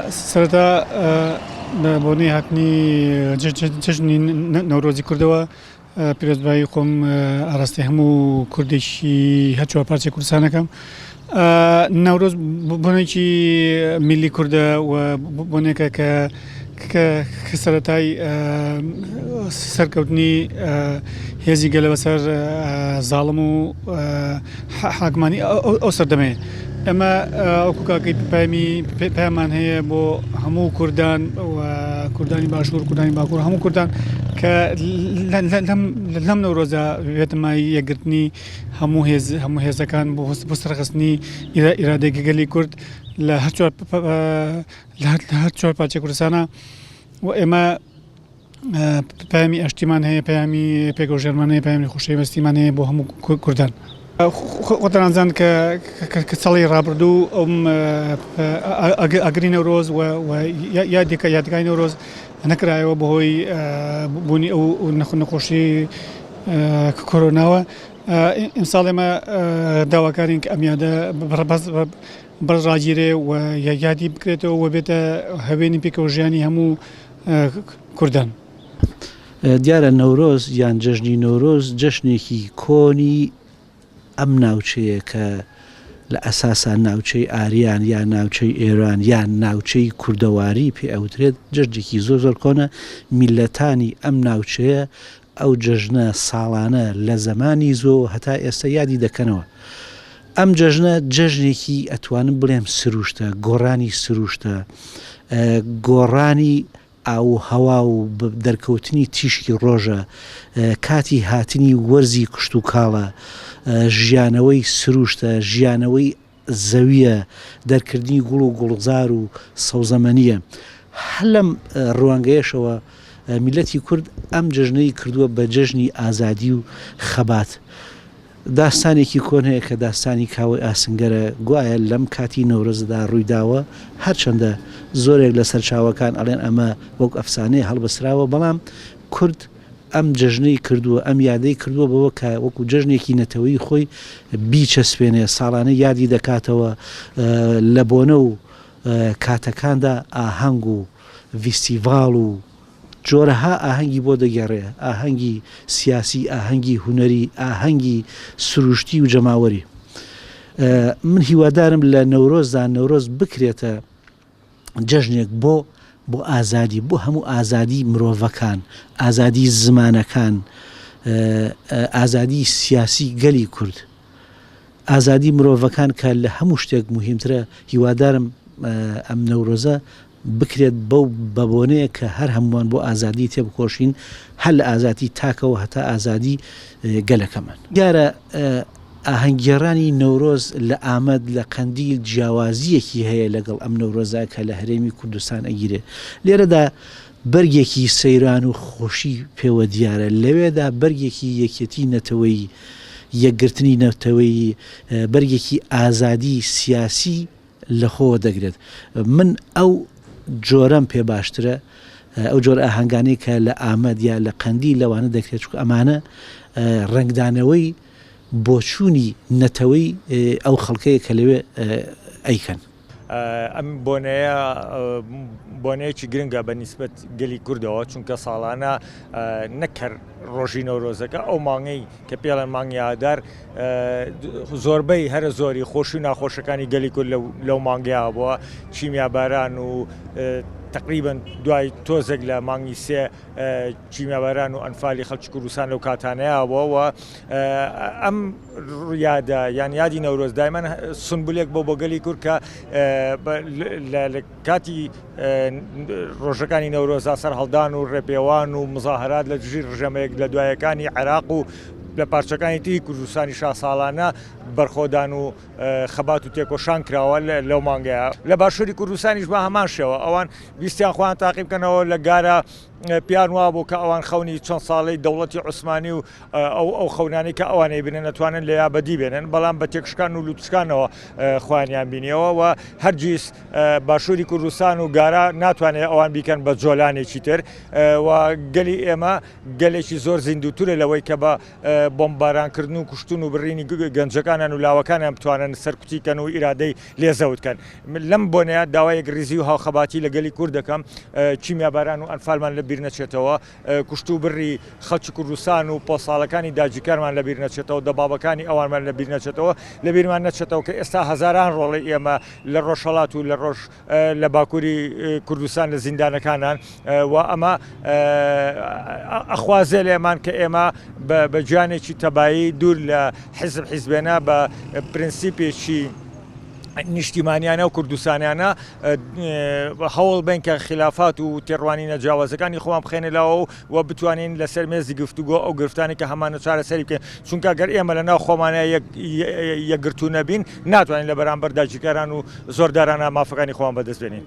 سەرەتا بۆنەی هاتنی جژنی نەورۆزی کوردەوە پیرۆزبایی خۆم ئاڕاستی هەموو کوردێکی هەرچوار پارچەی کوردستانەکەم. نەورۆز بۆنێکی میلی کوردە و بۆنێکە کە سەرەتای سەرکەوتنی هێزی گەلە بەسەر زاڵم و حاکمانی ئەو سەردەمەیە. ئەمە ئەوکو کاکەی پایمان هەیە بۆ هەموو کوردان و کوردانی باشوور کوردانی باکوور هەموو کوردان کە لەم نەورۆزە بێتمای یەکگرتنی هەموو هێزەکان بۆ سەرخستنی ئیرادەی گەلی کورد لە هەر چوار پارچەی کوردستانە و ئێمە پامی ئەشتیمان هەیە پامی پێگەوژێرمان هەیە پامی خۆشەویستیمان هەیە بۆ هەموو کوردان. خۆتانزان کە ساڵی ڕابردوو ئەم ئەگری نەورۆز و یادەکەی نەورۆز نەکرایەوە بەهۆی بوونی ئەو نەخۆشی کۆرۆناوە. ئیمساڵ ئێمە داواکارین کە ئەم یادە بەڕاگیرێ و یادی بکرێتەوە و بێتە هەوێنی پێکەوەژیانی هەموو کوردان. دیارە نەورۆز یان جەژنی نەورۆز جەژنێکی کۆنی ئەم ناوچەیە کە لە ئەساسا ناوچەی ئاریان یان ناوچەی ئێران یان ناوچەی کوردەواری پێ ئەوترێت جەژنێکی زۆر کۆنە میلەتانی ئەم ناوچەیە ئەو جەژنە ساڵانە لە زمانی زۆ هەتا ئێستا یادی دەکەنەوە. ئەم جەژنە جەژنێکی ئەتوانم بڵێم سروشتە گۆڕانی سروشتە گۆڕانی ئاو هەوا و دەرکەوتنی تیشکی ڕۆژە کاتی هاتنی وەرزی کشت و کاڵە ژیانەوەی سروشتە ژیانەوەی زەویە دەرکردنی گوڵ و گوڵزار و سەوزەمەنیە. هەر لەم ڕوانگەیەشەوە میلەتی کورد ئەم جەژنەی کردووە بە جەژنی ئازادی و خەبات. داستانێکی کۆن هەیە کە داستانی کاوەی ئاسنگەرە گوایە لەم کاتی نەورۆزدا ڕوویداوە هەرچەندە زۆرێک لە سەرچاوەکان ئەڵێن ئەمە وەک ئەفسانەیە هەڵبەسراوە بەڵام کورد ئەم جەژنەی کردووە ئەم یادەی کردووە بەوە کە وەکو جەژنێکی نەتەوەی خۆی بیچەسپێنێ ساڵانە یادی دەکاتەوە لە بۆنە و کاتەکاندا ئاهەنگ و ڤیستیڤاڵ و جۆرەها ئاهەنگی بۆ دەگەڕێ ئاهەنگی سیاسی ئاهەنگی هونەری ئاهەنگی سروشتی و جەماوەری. من هیوادارم لە نەورۆزدا نەورۆز بکرێتە جەژنێک بۆ ئازادی بۆ هەموو ئازادی مرۆڤەکان ئازادی زمانەکان ئازادی سیاسی گەلی کورد ئازادی مرۆڤەکان کە لە هەموو شتێک مهمترە. هیوادارم ئەم نەورۆزە بکرێت بەو بەبۆنەیە کە هەر هەمووان بۆ ئازادی تێبکۆشین هەر لە ئازادی تاکەوە هەتا ئازادی گەلەکەمان. دیارە ئاهەنگگێڕانی نەورۆز لە ئامەد لە قەندیل جیاوازیەکی هەیە لەگەڵ ئەم نەورۆزە کە لە هەرێمی کوردستان ئەگیرێ. لێرەدا بەرگێکی سەیران و خۆشی پێوە دیارە لەوێدا بەرگێکی یەکێتی نەتەوەی یەکگرتنی نەتەوەی بەرگێکی ئازادی سیاسی لەخۆوە دەگرێت. من ئەو جۆرەم پێ باشترە ئەو جۆر ئاهەنگانەی کە لە ئامەد یا لە قەندیل لەوانە دەکرێت چکە ئەمانە ڕنگدانەوەی بۆچوونی نەتەوەی ئەو خەڵکەیە کە لەوێ ئەیکەن. ئەم بۆنەیەکی گرنگە بە نیسبەت گەلی کوردەوە چونکە ساڵانە نەکەر ڕۆژی نەورۆزەکە ئەو مانگەی کە پێڵەن مانگی ئادار زۆربەی هەرە زۆری خۆشی و ناخۆشەکانی گەلی کورد لەو مانگەیە بووە چیمیاباران و تقریبن دوای تۆزێک لە مانگی سێ چیمیاباران و ئەنفالی خەڵکی کوردستان لەو کاتانەیە بووە. ئەم یادە یان یادی نەورۆز دایمەن سنبولێک بۆ گەلی کورد کە لە کاتی ڕۆژەکانی نەورۆزا سەر هەڵدان و ڕێپێوان و مزاهرات لە دژی ڕژەمەیەک لە دوایەکانی عێراق و لە پارچەکانی تری کوردستانی شا ساڵانە بەرخۆدان و خەبات و تێکۆشان کراوە لەو مانگەیە. لە باشووری کوردستانیش بە هەمان شێوە ئەوان ویستیان خۆیان تاقی بکەنەوە لە گارە پیان وابوو کە ئەوان خەونی چەند ساڵی دەوڵەتی عوسمانی و ئەو خەونانی کە ئەوانەی بنێن نەتوانن لە یابەدی بێنن بەڵام بە تێکشکان و لوتشکانەوە خوانیان بینیەوە و هەرگیز باشووری کوردستان و گارا ناتوانێت ئەوان بیکەن بە جۆلانێکی تر و گەلی ئێمە گەلێکی زۆر زیندوترە لەوەی کە بە بۆمبارانکردن و کوشتن و بڕینی گەنجەکانیان و لاوەکانیان بتوانن سەرکوتیکەن و ئیرادەی لێزەوتکەن لەم بۆنەیە داوای گریزی و هاوخەباتی لە گەلی کوورد دەکەم چیمیاباران و ئەنفالمان لە بیر نەچێتەوە کوشت و بڕی خەڵکی کوردستان و پۆساڵەکانی داگیرکارمان لە بیر نەچێتەوە دەبابەکانی ئەوانمان لە بیر نەچێتەوە لە بیرمان نەچێتەوە کە ئێستا هەزاران ڕۆڵی ئێمە لە ڕۆژهەڵات و لە ڕۆژ لە باکووری کوردستان لە زیندانەکانان و ئەمە ئەخوازێ لێمان کە ئێمە بە گیانێکی تەبایی دوور لە حیزبێنە بە پرینسیپێکی نیشتیمانیانە و کوردستانیانە هەوڵ بین کە خلافات و تێڕوانی نەجیاوازەکانی خۆمان بخێنێتەوە و بتوانین لەسەر مێزی گفتوگۆ ئەو گرفتانی کە هەمانە چارەسەری بکەین چونکە گەر ئێمە لەناو خۆمانە یەکگرتو نەبین ناتوانین لە بەرامبەر داگیرکاران و زۆردارانە مافەکانی خۆمان بەدەست بێنین.